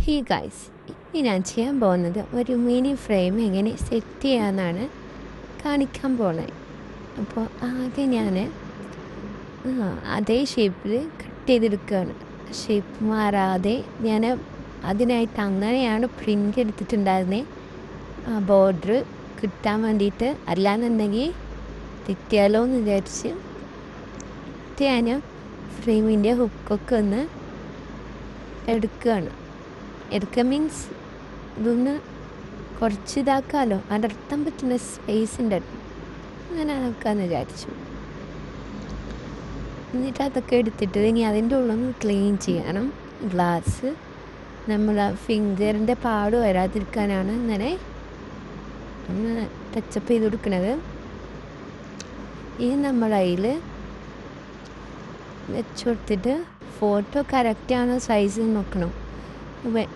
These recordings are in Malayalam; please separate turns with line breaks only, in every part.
ഹീ ഗൈസ്, ഇനി ഞാൻ ചെയ്യാൻ പോകുന്നത് ഒരു മിനി ഫ്രെയിം എങ്ങനെ സെറ്റ് ചെയ്യാമെന്നാണ് കാണിക്കാൻ പോകുന്നത്. അപ്പോൾ ആദ്യം ഞാൻ അതേ ഷേപ്പിൽ കട്ട് ചെയ്തെടുക്കുകയാണ്. ഷേപ്പ് മാറാതെ ഞാൻ അതിനായിട്ട് അങ്ങനെയാണ് പ്രിൻ്റ് എടുത്തിട്ടുണ്ടായിരുന്നത്, ആ ബോർഡർ കിട്ടാൻ വേണ്ടിയിട്ട്. അല്ലാന്നുണ്ടെങ്കിൽ തെറ്റിയാലോ എന്ന് വിചാരിച്ച് ഞാൻ ഫ്രെയിമിൻ്റെ ഹുക്കൊക്കെ ഒന്ന് എടുക്കുക മീൻസ് ഇതൊന്ന് കുറച്ച് ഇതാക്കാമല്ലോ, അടർത്താൻ പറ്റുന്ന സ്പേസ് ഉണ്ട്, അങ്ങനെ ആക്കാമെന്ന് വിചാരിച്ചു. എന്നിട്ട് അതൊക്കെ എടുത്തിട്ട് ഇനി അതിൻ്റെ ഉള്ളൊന്ന് ക്ലീൻ ചെയ്യണം. ഗ്ലാസ് നമ്മൾ ഫിംഗറിൻ്റെ പാട് വരാതിരിക്കാനാണ് ഇങ്ങനെ ഒന്ന് ടച്ചപ്പ് ചെയ്ത് കൊടുക്കുന്നത്. ഇനി നമ്മൾ അതിൽ വെച്ച് കൊടുത്തിട്ട് ഫോട്ടോ കറക്റ്റാണോ സൈസ് നോക്കണം.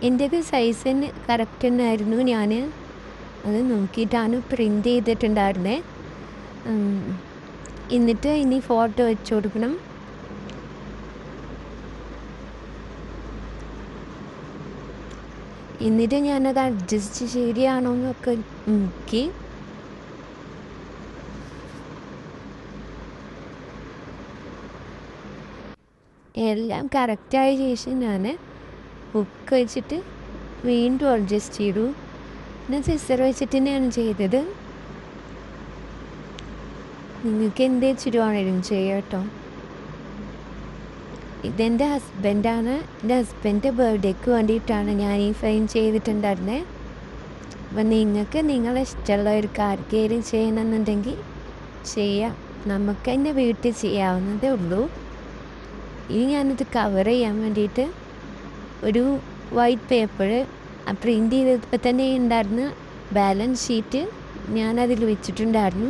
എൻ്റേത് സൈസിന് കറക്റ്റ് തന്നെയായിരുന്നു. ഞാൻ അത് നോക്കിയിട്ടാണ് പ്രിൻ്റ് ചെയ്തിട്ടുണ്ടായിരുന്നത്. എന്നിട്ട് ഇനി ഫോട്ടോ വെച്ച് കൊടുക്കണം. എന്നിട്ട് ഞാനത് അഡ്ജസ്റ്റ് ശരിയാണോ എന്നൊക്കെ നോക്കി. എല്ലാം കറക്റ്റായ ശേഷം ഞാൻ ഹുക്ക് വെച്ചിട്ട് വീണ്ടും അഡ്ജസ്റ്റ് ചെയ്തു. ഞാൻ സിസർ വെച്ചിട്ട് തന്നെയാണ് ചെയ്തത്. നിങ്ങൾക്ക് എന്ത് വെച്ചിട്ടുവാണേലും ചെയ്യാം കേട്ടോ. ഇതെൻ്റെ ഹസ്ബൻഡാണ്. എൻ്റെ ഹസ്ബൻഡിൻ്റെ ബർത്ത്ഡേക്ക് വേണ്ടിയിട്ടാണ് ഞാൻ ഈ ഫ്രെയിം ചെയ്തിട്ടുണ്ടായിരുന്നത്. അപ്പം നിങ്ങൾക്ക് നിങ്ങളെ ഇഷ്ടമുള്ളവർക്ക് ആർക്കെങ്കിലും ചെയ്യണമെന്നുണ്ടെങ്കിൽ ചെയ്യാം. നമുക്ക് തന്നെ വീട്ടിൽ ചെയ്യാവുന്നതേ ഉള്ളൂ. ഇനി ഞാനിത് കവർ ചെയ്യാൻ വേണ്ടിയിട്ട് ഒരു വൈറ്റ് പേപ്പർ പ്രിൻ്റ് ചെയ്തപ്പോൾ തന്നെ ഉണ്ടായിരുന്ന ബാലൻസ് ഷീറ്റ് ഞാനതിൽ വെച്ചിട്ടുണ്ടായിരുന്നു.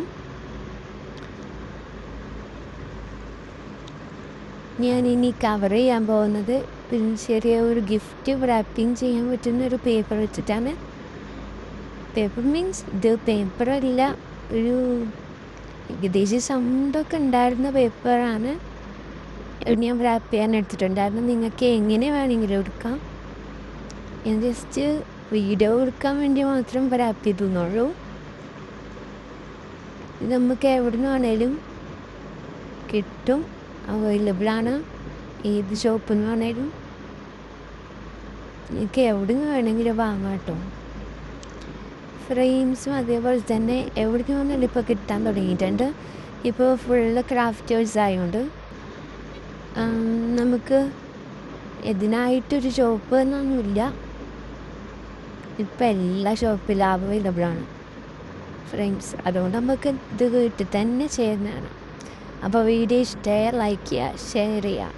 ഞാനിനി കവർ ചെയ്യാൻ പോകുന്നത് പിന്നെ ചെറിയ ഒരു ഗിഫ്റ്റ് റാപ്പിംഗ് ചെയ്യാൻ പറ്റുന്ന ഒരു പേപ്പർ വെച്ചിട്ടാണ്. പേപ്പർ മീൻസ് ഇത് പേപ്പറല്ല, ഒരു ഏകദേശം സൗണ്ടൊക്കെ ഉണ്ടായിരുന്ന പേപ്പറാണ് ഞാൻ റാപ്പ് ചെയ്യാൻ എടുത്തിട്ടുണ്ടായിരുന്നു. നിങ്ങൾക്ക് എങ്ങനെ വേണമെങ്കിലും എടുക്കാം. ഞാൻ ജസ്റ്റ് വീഡിയോ എടുക്കാൻ വേണ്ടി മാത്രം റാപ്പ് ചെയ്തെന്നുള്ളൂ. ഇത് നമുക്ക് എവിടെ നിന്ന് വേണേലും കിട്ടും, അവൈലബിളാണ്. ഏത് ഷോപ്പിൽ നിന്ന് വേണേലും നിങ്ങൾക്ക് എവിടെ നിന്ന് വേണമെങ്കിലും വാങ്ങാം കേട്ടോ. ഫ്രെയിംസും അതേപോലെ തന്നെ എവിടെ നിന്ന് വേണമെങ്കിലും ഇപ്പോൾ കിട്ടാൻ തുടങ്ങിയിട്ടുണ്ട്. ഇപ്പോൾ ഫുള്ള് ക്രാഫ്റ്റേഴ്സ് ആയതുകൊണ്ട് നമുക്ക് ഇതിനായിട്ടൊരു ഷോപ്പ് എന്നൊന്നുമില്ല. ഇപ്പം എല്ലാ ഷോപ്പിലും അവൈലബിളാണ് ഫ്രെയിംസ്. അതുകൊണ്ട് നമുക്ക് ഇത് വീട്ടിൽ തന്നെ ചെയ്യുന്നതാണ്. അപ്പോൾ വീഡിയോ ഇഷ്ടമായ ലൈക്ക് ചെയ്യുക, ഷെയർ ചെയ്യുക.